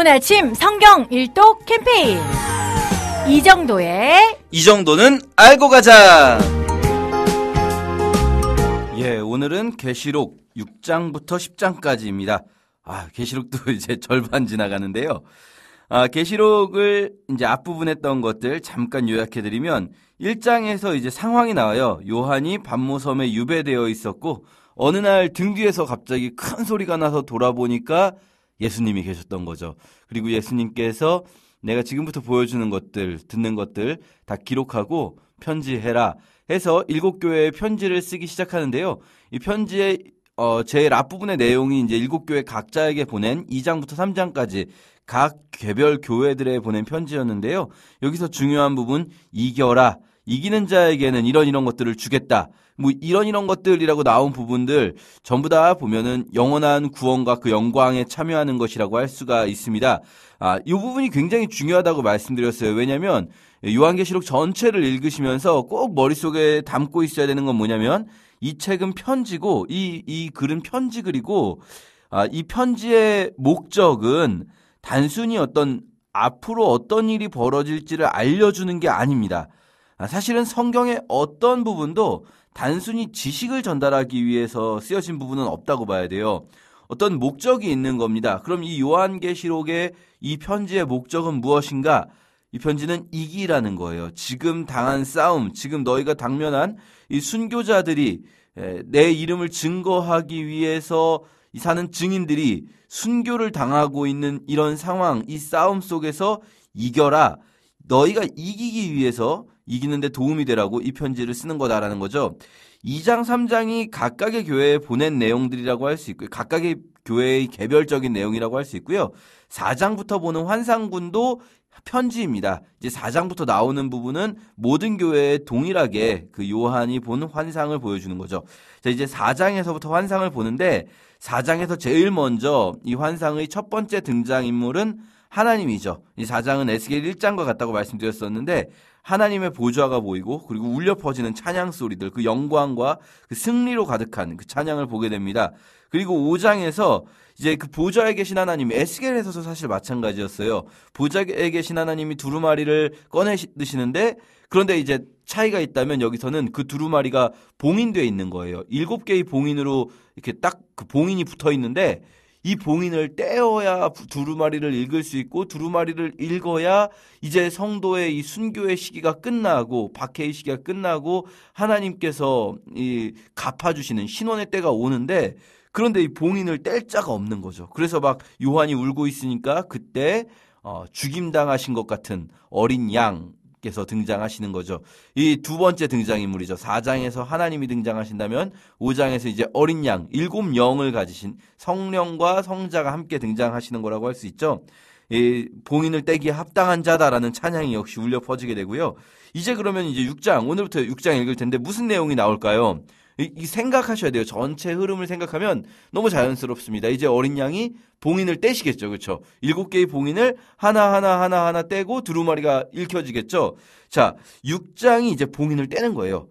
아침 성경 일독 캠페인 이정도는 알고 가자. 오늘은 계시록 6장부터 10장까지입니다. 계시록도 이제 절반 지나가는데요. 계시록을 이제 앞부분에 했던 것들 잠깐 요약해드리면 1장에서 이제 상황이 나와요. 요한이 반모섬에 유배되어 있었고 어느 날 등 뒤에서 갑자기 큰 소리가 나서 돌아보니까 예수님이 계셨던 거죠. 그리고 예수님께서 내가 지금부터 보여주는 것들, 듣는 것들 다 기록하고 편지해라 해서 7교회에 편지를 쓰기 시작하는데요. 이 편지의 제일 앞부분의 내용이 이제 7교회 각자에게 보낸 2장부터 3장까지 각 개별 교회들에 보낸 편지였는데요. 여기서 중요한 부분, 이겨라. 이기는 자에게는 이런 것들을 주겠다. 뭐 이런 것들이라고 나온 부분들 전부 다 보면은 영원한 구원과 그 영광에 참여하는 것이라고 할 수가 있습니다. 이 부분이 굉장히 중요하다고 말씀드렸어요. 왜냐하면 요한계시록 전체를 읽으시면서 꼭 머릿속에 담고 있어야 되는 건 뭐냐면 이 책은 편지고 이 글은 편지 글이고 이 편지의 목적은 단순히 앞으로 어떤 일이 벌어질지를 알려주는 게 아닙니다. 사실은 성경의 어떤 부분도 단순히 지식을 전달하기 위해서 쓰여진 부분은 없다고 봐야 돼요. 어떤 목적이 있는 겁니다. 그럼 이 요한계시록의 이 편지의 목적은 무엇인가? 이 편지는 이기라는 거예요. 지금 당한 싸움, 지금 너희가 당면한 이 순교자들이 내 이름을 증거하기 위해서 사는 증인들이 순교를 당하고 있는 이런 상황, 이 싸움 속에서 이겨라. 너희가 이기기 위해서 이기는 데 도움이 되라고 이 편지를 쓰는 거다라는 거죠. 2장, 3장이 각각의 교회에 보낸 내용들이라고 할 수 있고요. 각각의 교회의 개별적인 내용이라고 할 수 있고요. 4장부터 보는 환상군도 편지입니다. 이제 4장부터 나오는 부분은 모든 교회에 동일하게 그 요한이 본 환상을 보여주는 거죠. 자, 이제 4장에서부터 환상을 보는데 4장에서 제일 먼저 이 환상의 첫 번째 등장인물은 하나님이죠. 이 4장은 에스겔 1장과 같다고 말씀드렸었는데 하나님의 보좌가 보이고 그리고 울려 퍼지는 찬양 소리들, 그 영광과 그 승리로 가득한 그 찬양을 보게 됩니다. 그리고 5장에서 이제 그 보좌에 계신 하나님, 에스겔에서도 사실 마찬가지였어요. 보좌에 계신 하나님이 두루마리를 꺼내드시는데 그런데 이제 차이가 있다면 여기서는 그 두루마리가 봉인되어 있는 거예요. 7개의 봉인으로 이렇게 딱 그 봉인이 붙어 있는데 이 봉인을 떼어야 두루마리를 읽을 수 있고 두루마리를 읽어야 이제 성도의 이 순교의 시기가 끝나고 박해의 시기가 끝나고 하나님께서 이 갚아주시는 신원의 때가 오는데 그런데 이 봉인을 뗄 자가 없는 거죠. 그래서 막 요한이 울고 있으니까 그때 죽임당하신 것 같은 어린 양께서 등장하시는 거죠. 이 두 번째 등장인물이죠. 4장에서 하나님이 등장하신다면 5장에서 이제 어린 양, 7영을 가지신 성령과 성자가 함께 등장하시는 거라고 할 수 있죠. 이 봉인을 떼기에 합당한 자다라는 찬양이 역시 울려 퍼지게 되고요. 이제 그러면 이제 6장, 오늘부터 6장 읽을 텐데 무슨 내용이 나올까요? 이 생각하셔야 돼요. 전체 흐름을 생각하면 너무 자연스럽습니다. 이제 어린 양이 봉인을 떼시겠죠. 그렇죠? 7개의 봉인을 하나 떼고 두루마리가 읽혀지겠죠. 자, 6장이 이제 봉인을 떼는 거예요.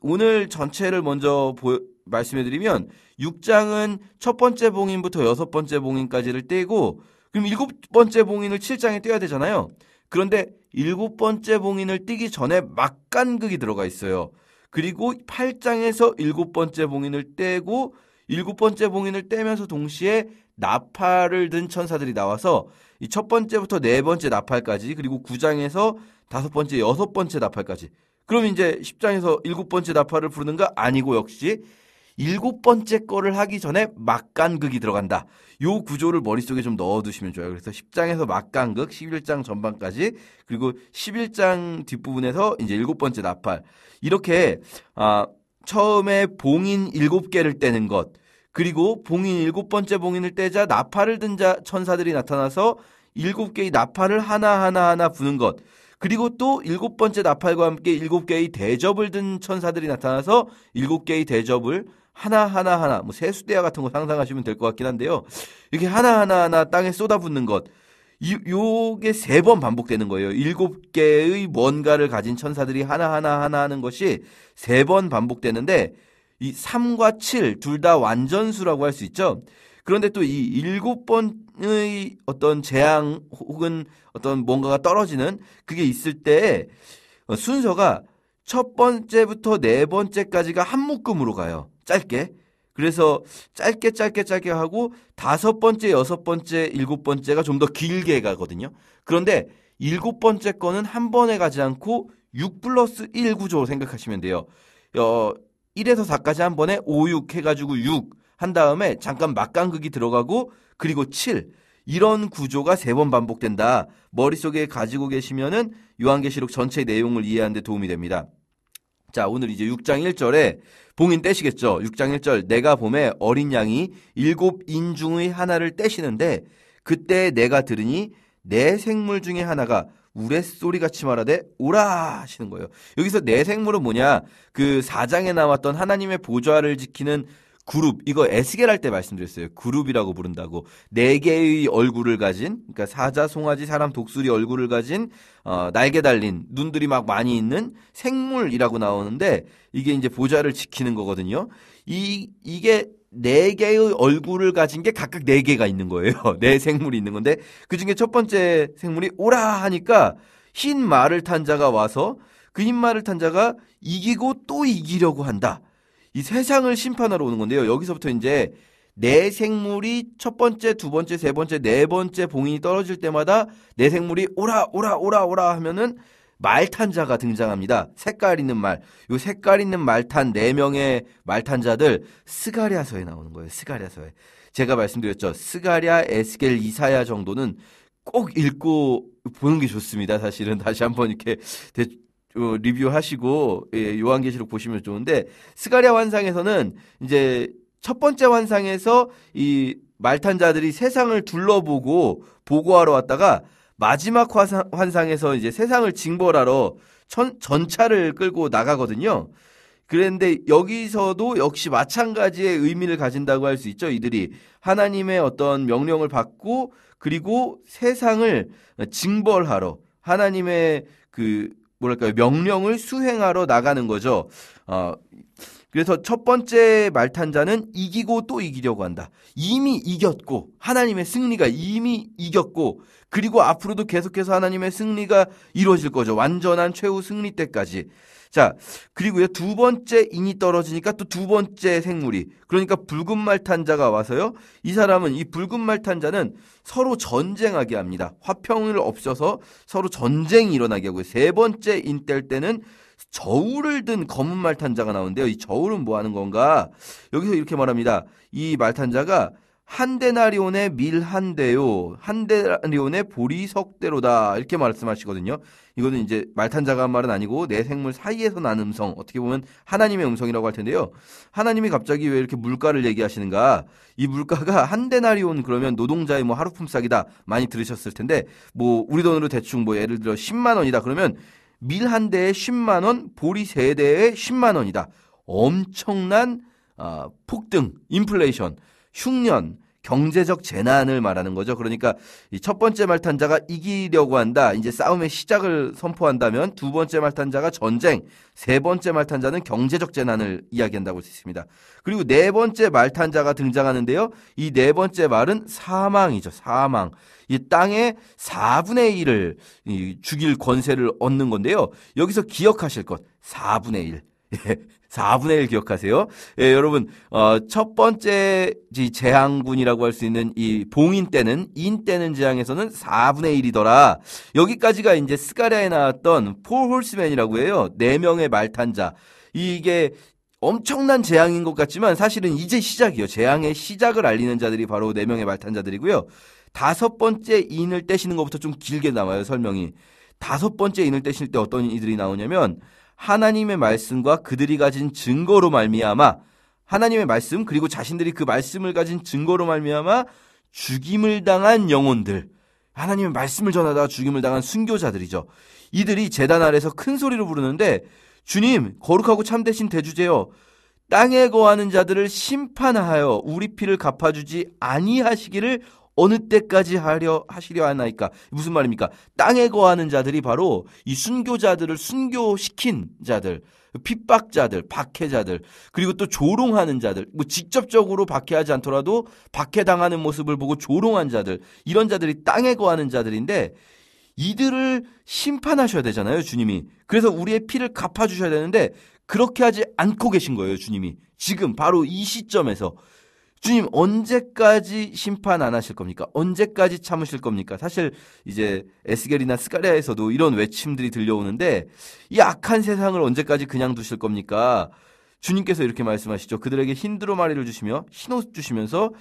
오늘 전체를 먼저 말씀해드리면 6장은 첫 번째 봉인부터 6번째 봉인까지를 떼고 그럼 7번째 봉인을 7장에 떼야 되잖아요. 그런데 7번째 봉인을 떼기 전에 막간극이 들어가 있어요. 그리고 8장에서 7번째 봉인을 떼고 7번째 봉인을 떼면서 동시에 나팔을 든 천사들이 나와서 이 첫 번째부터 네 번째 나팔까지 그리고 9장에서 5번째, 6번째 나팔까지 그럼 이제 10장에서 7번째 나팔을 부르는가? 아니고 역시 7번째 거를 하기 전에 막간극이 들어간다. 요 구조를 머릿속에 좀 넣어두시면 좋아요. 그래서 10장에서 막간극, 11장 전반까지 그리고 11장 뒷부분에서 이제 7번째 나팔 이렇게 처음에 봉인 7개를 떼는 것 그리고 봉인 7번째 봉인을 떼자 나팔을 든 천사들이 나타나서 7개의 나팔을 하나 부는 것 그리고 또 7번째 나팔과 함께 7개의 대접을 든 천사들이 나타나서 7개의 대접을 하나 뭐 세수대야 같은 거 상상하시면 될 것 같긴 한데요. 이렇게 하나 땅에 쏟아붓는 것 요게 3번 반복되는 거예요. 7개의 뭔가를 가진 천사들이 하나 하는 것이 3번 반복되는데 이 3과 7 둘 다 완전수라고 할 수 있죠. 그런데 또 이 7번의 어떤 재앙 혹은 어떤 뭔가가 떨어지는 그게 있을 때 순서가 첫 번째부터 네 번째까지가 한 묶음으로 가요. 짧게. 그래서 짧게 하고 다섯 번째, 여섯 번째, 일곱 번째가 좀 더 길게 가거든요. 그런데 일곱 번째 거는 한 번에 가지 않고 6 플러스 1 구조로 생각하시면 돼요. 1에서 4까지 한 번에 5, 6 해가지고 6 한 다음에 잠깐 막간극이 들어가고 그리고 7 이런 구조가 3번 반복된다. 머릿속에 가지고 계시면은 요한계시록 전체 내용을 이해하는 데 도움이 됩니다. 자, 오늘 이제 6장 1절에 봉인 떼시겠죠. 6장 1절 내가 봄에 어린 양이 7인 중의 하나를 떼시는데 그때 내가 들으니 내 생물 중에 하나가 우레소리같이 말하되 오라 하시는 거예요. 여기서 내 생물은 뭐냐? 그 4장에 나왔던 하나님의 보좌를 지키는 그룹, 이거 에스겔 할 때 말씀드렸어요. 그룹이라고 부른다고. 4개의 얼굴을 가진, 그러니까 사자, 송아지, 사람, 독수리 얼굴을 가진 날개 달린 눈들이 막 많이 있는 생물이라고 나오는데 이게 이제 보좌를 지키는 거거든요. 이게 4개의 얼굴을 가진 게 각각 4개가 있는 거예요. 4생물이 있는 건데 그중에 첫 번째 생물이 오라 하니까 흰 말을 탄 자가 와서 그 흰 말을 탄 자가 이기고 또 이기려고 한다. 이 세상을 심판하러 오는 건데요. 여기서부터 이제 네 생물이 첫 번째, 두 번째, 세 번째, 네 번째 봉인이 떨어질 때마다 네 생물이 오라 하면은 말탄 자가 등장합니다. 색깔 있는 말. 요 색깔 있는 말탄 4명의 말탄 자들 스가랴서에 나오는 거예요. 스가랴서에. 제가 말씀드렸죠. 스가랴, 에스겔, 이사야 정도는 꼭 읽고 보는 게 좋습니다. 사실은 다시 한번 이렇게 리뷰하시고 요한계시록 보시면 좋은데 스가랴 환상에서는 이제 첫 번째 환상에서 이 말탄자들이 세상을 둘러보고 보고하러 왔다가 마지막 환상에서 이제 세상을 징벌하러 전차를 끌고 나가거든요. 그런데 여기서도 역시 마찬가지의 의미를 가진다고 할 수 있죠. 이들이 하나님의 어떤 명령을 받고 그리고 세상을 징벌하러 하나님의 명령을 수행하러 나가는 거죠. 그래서 첫 번째 말탄자는 이기고 또 이기려고 한다. 이미 이겼고 하나님의 승리가 이미 이겼고 그리고 앞으로도 계속해서 하나님의 승리가 이루어질 거죠. 완전한 최후 승리 때까지. 자, 그리고요. 두 번째 인이 떨어지니까 또 두 번째 생물이 그러니까 붉은 말탄자가 와서요. 이 사람은 이 붉은 말탄자는 서로 전쟁하게 합니다. 화평을 없어서 서로 전쟁이 일어나게 하고요. 세 번째 인 뗄 때는 저울을 든 검은 말탄자가 나오는데요. 이 저울은 뭐 하는 건가? 여기서 이렇게 말합니다. 이 말탄자가 한 데나리온의 밀 한 대요. 한 데나리온의 보리석대로다. 이렇게 말씀하시거든요. 이거는 이제 말탄자가 한 말은 아니고 내 생물 사이에서 난 음성. 어떻게 보면 하나님의 음성이라고 할 텐데요. 하나님이 갑자기 왜 이렇게 물가를 얘기하시는가? 이 물가가 한 데나리온 그러면 노동자의 뭐 하루품 싹이다. 많이 들으셨을 텐데 뭐 우리 돈으로 대충 뭐 예를 들어 10만 원이다. 그러면 밀 한 대에 10만 원, 보리 3대에 10만 원이다. 엄청난 폭등, 인플레이션, 흉년, 경제적 재난을 말하는 거죠. 그러니까 이 첫 번째 말탄자가 이기려고 한다. 이제 싸움의 시작을 선포한다면 두 번째 말탄자가 전쟁, 세 번째 말탄자는 경제적 재난을 이야기한다고 할 수 있습니다. 그리고 네 번째 말탄자가 등장하는데요. 이 네 번째 말은 사망이죠. 사망. 이 땅의 4분의 1을 죽일 권세를 얻는 건데요. 여기서 기억하실 것 4분의 1. 4분의 1 기억하세요. 예, 여러분 첫 번째 재앙군이라고 할 수 있는 이 봉인 때는 인 때는 재앙에서는 4분의 1이더라. 여기까지가 이제 스가랴에 나왔던 폴 홀스맨이라고 해요. 4명의 말탄자. 이게 엄청난 재앙인 것 같지만 사실은 이제 시작이요. 재앙의 시작을 알리는 자들이 바로 4명의 말탄자들이고요. 다섯 번째 인을 떼시는 것부터 좀 길게 나와요. 설명이. 다섯 번째 인을 떼실 때 어떤 이들이 나오냐면 하나님의 말씀과 그들이 가진 증거로 말미암아 하나님의 말씀 그리고 자신들이 그 말씀을 가진 증거로 말미암아 죽임을 당한 영혼들 하나님의 말씀을 전하다가 죽임을 당한 순교자들이죠. 이들이 제단 아래서 큰 소리로 부르는데 주님 거룩하고 참되신 대주제여 땅에 거하는 자들을 심판하여 우리 피를 갚아주지 아니하시기를 어느 때까지 하시려 하나이까? 무슨 말입니까? 땅에 거하는 자들이 바로 이 순교자들을 순교시킨 자들, 핍박자들, 박해자들, 그리고 또 조롱하는 자들, 뭐 직접적으로 박해하지 않더라도 박해당하는 모습을 보고 조롱한 자들, 이런 자들이 땅에 거하는 자들인데 이들을 심판하셔야 되잖아요, 주님이. 그래서 우리의 피를 갚아주셔야 되는데 그렇게 하지 않고 계신 거예요, 주님이. 지금 바로 이 시점에서. 주님 언제까지 심판 안 하실 겁니까? 언제까지 참으실 겁니까? 사실 이제 에스겔이나 스가랴에서도 이런 외침들이 들려오는데 이 악한 세상을 언제까지 그냥 두실 겁니까? 주님께서 이렇게 말씀하시죠. 그들에게 흰 두루마리를 주시며 흰옷 주시면서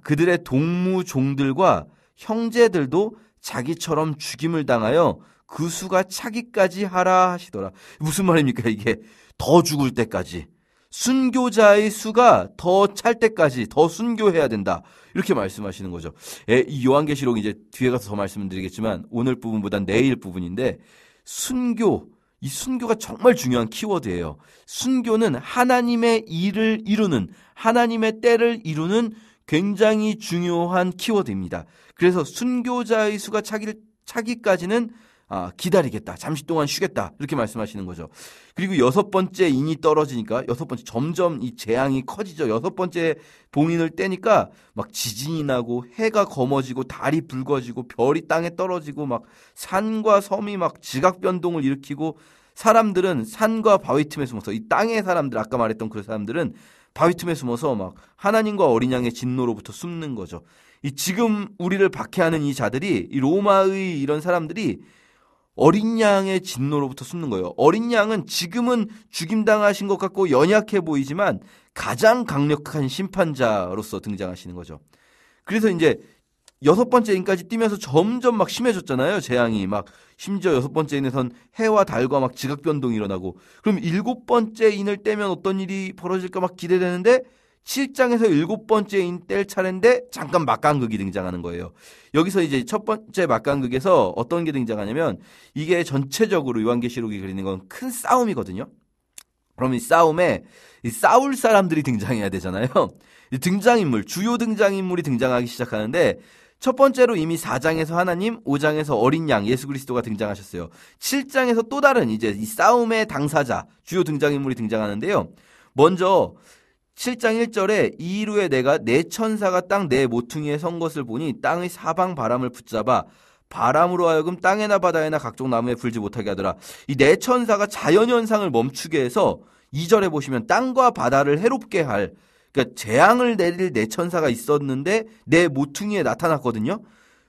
그들의 동무 종들과 형제들도 자기처럼 죽임을 당하여 그 수가 차기까지 하라 하시더라. 무슨 말입니까 이게? 더 죽을 때까지. 순교자의 수가 더 찰 때까지 더 순교해야 된다. 이렇게 말씀하시는 거죠. 이 요한계시록 이제 뒤에 가서 더 말씀을 드리겠지만 오늘 부분보단 내일 부분인데 순교, 이 순교가 정말 중요한 키워드예요. 순교는 하나님의 일을 이루는, 하나님의 때를 이루는 굉장히 중요한 키워드입니다. 그래서 순교자의 수가 차기까지는 기다리겠다. 잠시 동안 쉬겠다. 이렇게 말씀하시는 거죠. 그리고 여섯 번째 인이 떨어지니까 점점 이 재앙이 커지죠. 여섯 번째 봉인을 떼니까 막 지진이 나고 해가 검어지고 달이 붉어지고 별이 땅에 떨어지고 막 산과 섬이 막 지각 변동을 일으키고 사람들은 산과 바위 틈에 숨어서 이 땅의 사람들 아까 말했던 그 사람들은 바위 틈에 숨어서 막 하나님과 어린 양의 진노로부터 숨는 거죠. 이 지금 우리를 박해하는 이 자들이 이 로마의 이런 사람들이 어린 양의 진노로부터 숨는 거예요. 어린 양은 지금은 죽임당하신 것 같고 연약해 보이지만 가장 강력한 심판자로서 등장하시는 거죠. 그래서 이제 여섯 번째 인까지 뛰면서 점점 막 심해졌잖아요. 재앙이 막 심지어 여섯 번째 인에선 해와 달과 막 지각 변동이 일어나고 그럼 일곱 번째 인을 떼면 어떤 일이 벌어질까 막 기대되는데 7장에서 일곱 번째 인 뗄 차례인데 잠깐 막강극이 등장하는 거예요. 여기서 이제 첫 번째 막강극에서 어떤 게 등장하냐면 이게 전체적으로 요한계시록이 그리는 건 큰 싸움이거든요. 그럼 이 싸움에 싸울 사람들이 등장해야 되잖아요. 등장인물, 주요 등장인물이 등장하기 시작하는데 첫 번째로 이미 4장에서 하나님, 5장에서 어린 양 예수 그리스도가 등장하셨어요. 7장에서 또 다른 이제 이 싸움의 당사자, 주요 등장인물이 등장하는데요. 먼저 7장 1절에 이후에 내가 내 천사가 땅 내 모퉁이에 선 것을 보니 땅의 사방 바람을 붙잡아 바람으로 하여금 땅에나 바다에나 각종 나무에 불지 못하게 하더라. 이 내 천사가 자연현상을 멈추게 해서 2절에 보시면 땅과 바다를 해롭게 할, 그러니까 재앙을 내릴 내 천사가 있었는데 내 모퉁이에 나타났거든요.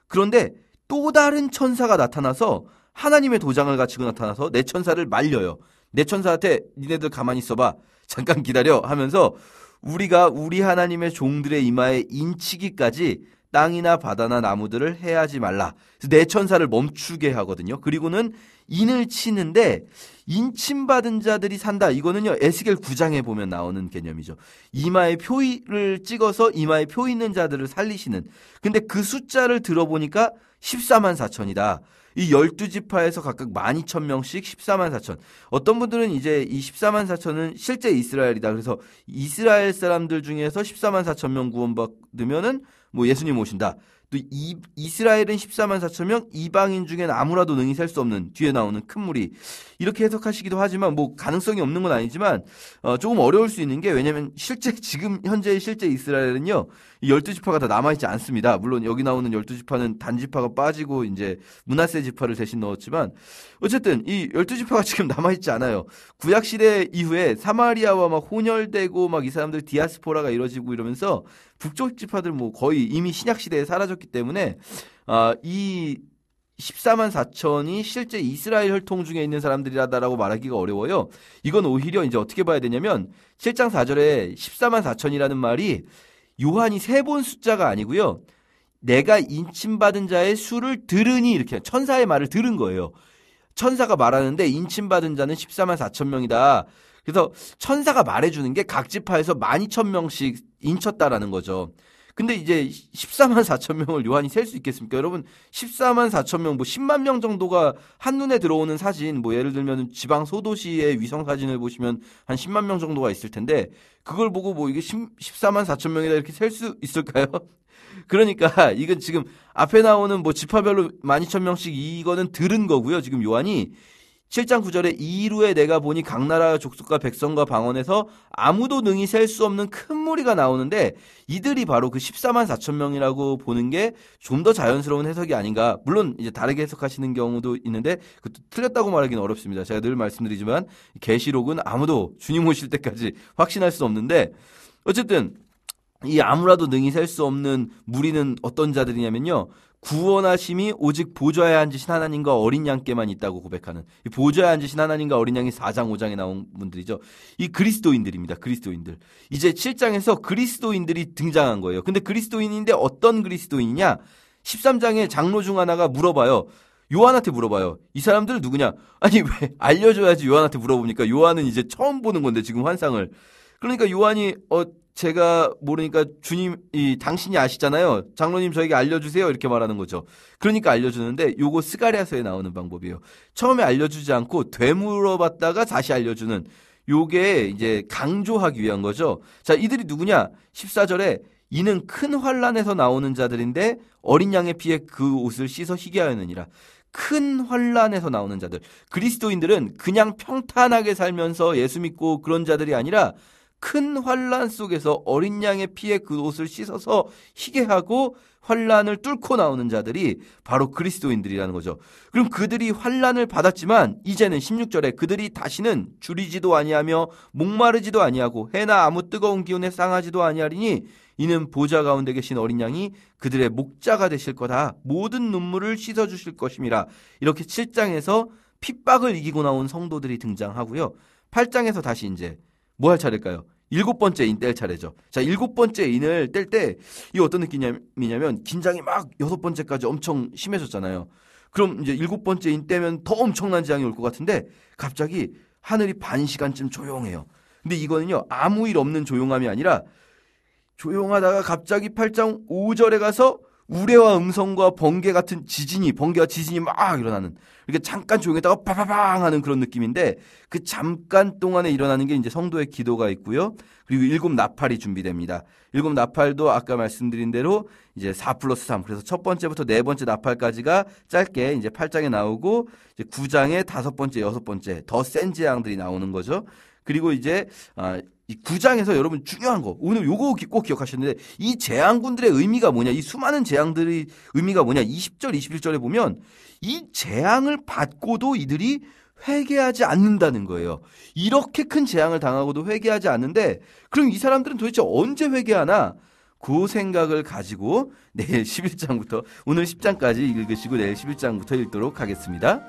그런데 또 다른 천사가 나타나서 하나님의 도장을 가지고 나타나서 내 천사를 말려요. 내 천사한테 니네들 가만히 있어봐. 잠깐 기다려 하면서 우리가 우리 하나님의 종들의 이마에 인치기까지 땅이나 바다나 나무들을 해하지 말라. 그래서 내 천사를 멈추게 하거든요. 그리고는 인을 치는데 인침받은 자들이 산다. 이거는요 에스겔 9장에 보면 나오는 개념이죠. 이마에 표를 찍어서 이마에 표 있는 자들을 살리시는. 근데 그 숫자를 들어보니까 14만 4천이다. 이 12지파에서 각각 12,000명씩 14만 4천. 어떤 분들은 이제 이 14만 4천은 실제 이스라엘이다. 그래서 이스라엘 사람들 중에서 14만 4천 명 구원받으면은 뭐 예수님 오신다. 또 이스라엘은 14만 4천 명, 이방인 중엔 아무라도 능히 셀 수 없는 뒤에 나오는 큰 무리. 이렇게 해석하시기도 하지만 뭐 가능성이 없는 건 아니지만 조금 어려울 수 있는 게 왜냐면 실제 지금 현재의 실제 이스라엘은요. 이 12지파가 다 남아있지 않습니다. 물론 여기 나오는 12지파는 단지파가 빠지고 이제 므낫세 지파를 대신 넣었지만 어쨌든 이 12지파가 지금 남아있지 않아요. 구약시대 이후에 사마리아와 막 혼혈되고 막 이 사람들 디아스포라가 이뤄지고 이러면서 북쪽 지파들 뭐 거의 이미 신약시대에 사라졌기 때문에 이 14만 4천이 실제 이스라엘 혈통 중에 있는 사람들이라고 말하기가 어려워요. 이건 오히려 이제 어떻게 봐야 되냐면 7장 4절에 14만 4천이라는 말이 요한이 세본 숫자가 아니고요. 내가 인침받은 자의 수를 들으니 이렇게 천사의 말을 들은 거예요. 천사가 말하는데 인침받은 자는 14만 4천 명이다. 그래서 천사가 말해주는 게 각 지파에서 12,000명씩 인쳤다라는 거죠. 근데 이제 14만 4천 명을 요한이 셀 수 있겠습니까? 여러분 14만 4천 명, 뭐 10만 명 정도가 한눈에 들어오는 사진, 뭐 예를 들면 지방 소도시의 위성 사진을 보시면 한 10만 명 정도가 있을 텐데 그걸 보고 뭐 이게 14만 4천 명이다 이렇게 셀 수 있을까요? 그러니까 이건 지금 앞에 나오는 뭐 지파별로 12,000명씩 이거는 들은 거고요. 지금 요한이 7장 9절에 이루에 내가 보니 각 나라 족속과 백성과 방언에서 아무도 능히 셀 수 없는 큰 무리가 나오는데 이들이 바로 그 14만 4천 명이라고 보는 게 좀 더 자연스러운 해석이 아닌가. 물론 이제 다르게 해석하시는 경우도 있는데 그것도 틀렸다고 말하기는 어렵습니다. 제가 늘 말씀드리지만 계시록은 아무도 주님 오실 때까지 확신할 수 없는데 어쨌든 이 아무라도 능히 셀 수 없는 무리는 어떤 자들이냐면요. 구원하심이 오직 보좌에 앉으신 하나님과 어린 양께만 있다고 고백하는 이 보좌에 앉으신 하나님과 어린 양이 4장 5장에 나온 분들이죠. 이 그리스도인들입니다. 그리스도인들. 이제 7장에서 그리스도인들이 등장한 거예요. 근데 그리스도인인데 어떤 그리스도인이냐? 13장에 장로 중 하나가 물어봐요. 요한한테 물어봐요. 이 사람들 누구냐? 아니 왜 알려줘야지 요한한테 물어보니까 요한은 이제 처음 보는 건데 지금 환상을. 그러니까 요한이 제가 모르니까 주님, 당신이 아시잖아요. 장로님 저에게 알려주세요. 이렇게 말하는 거죠. 그러니까 알려주는데 요거 스가랴서에 나오는 방법이에요. 처음에 알려주지 않고 되물어봤다가 다시 알려주는 요게 이제 강조하기 위한 거죠. 자, 이들이 누구냐? 14절에 이는 큰 환란에서 나오는 자들인데 어린 양의 피에 그 옷을 씻어 희게 하였느니라. 큰 환란에서 나오는 자들. 그리스도인들은 그냥 평탄하게 살면서 예수 믿고 그런 자들이 아니라 큰 환란 속에서 어린 양의 피에 그 옷을 씻어서 희게 하고 환란을 뚫고 나오는 자들이 바로 그리스도인들이라는 거죠. 그럼 그들이 환란을 받았지만 이제는 16절에 그들이 다시는 줄이지도 아니하며 목마르지도 아니하고 해나 아무 뜨거운 기운에 상하지도 아니하리니 이는 보좌 가운데 계신 어린 양이 그들의 목자가 되실 거다. 모든 눈물을 씻어주실 것임이라. 이렇게 7장에서 핍박을 이기고 나온 성도들이 등장하고요. 8장에서 다시 이제 뭐 할 차례일까요? 7번째 인 뗄 차례죠. 자, 7번째 인을 뗄 때 이 어떤 느낌이냐면 긴장이 막 6번째까지 엄청 심해졌잖아요. 그럼 이제 7번째 인 떼면 더 엄청난 재앙이 올 것 같은데 갑자기 하늘이 반 시간쯤 조용해요. 근데 이거는요 아무 일 없는 조용함이 아니라 조용하다가 갑자기 8장 5절에 가서 우레와 음성과 번개와 지진이 막 일어나는. 이렇게 잠깐 조용했다가 파파방 하는 그런 느낌인데 그 잠깐 동안에 일어나는 게 이제 성도의 기도가 있고요. 그리고 7 나팔이 준비됩니다. 7 나팔도 아까 말씀드린 대로 이제 4+3. 그래서 첫 번째부터 네 번째 나팔까지가 짧게 이제 8장에 나오고 이제 9장에 5번째, 6번째 더 센 재앙들이 나오는 거죠. 그리고 이제 이 9장에서 여러분 중요한 거 오늘 요거 꼭 기억하셨는데 이 재앙군들의 의미가 뭐냐, 이 수많은 재앙들의 의미가 뭐냐. 20절 21절에 보면 이 재앙을 받고도 이들이 회개하지 않는다는 거예요. 이렇게 큰 재앙을 당하고도 회개하지 않는데 그럼 이 사람들은 도대체 언제 회개하나, 그 생각을 가지고 내일 11장부터 오늘 10장까지 읽으시고 내일 11장부터 읽도록 하겠습니다.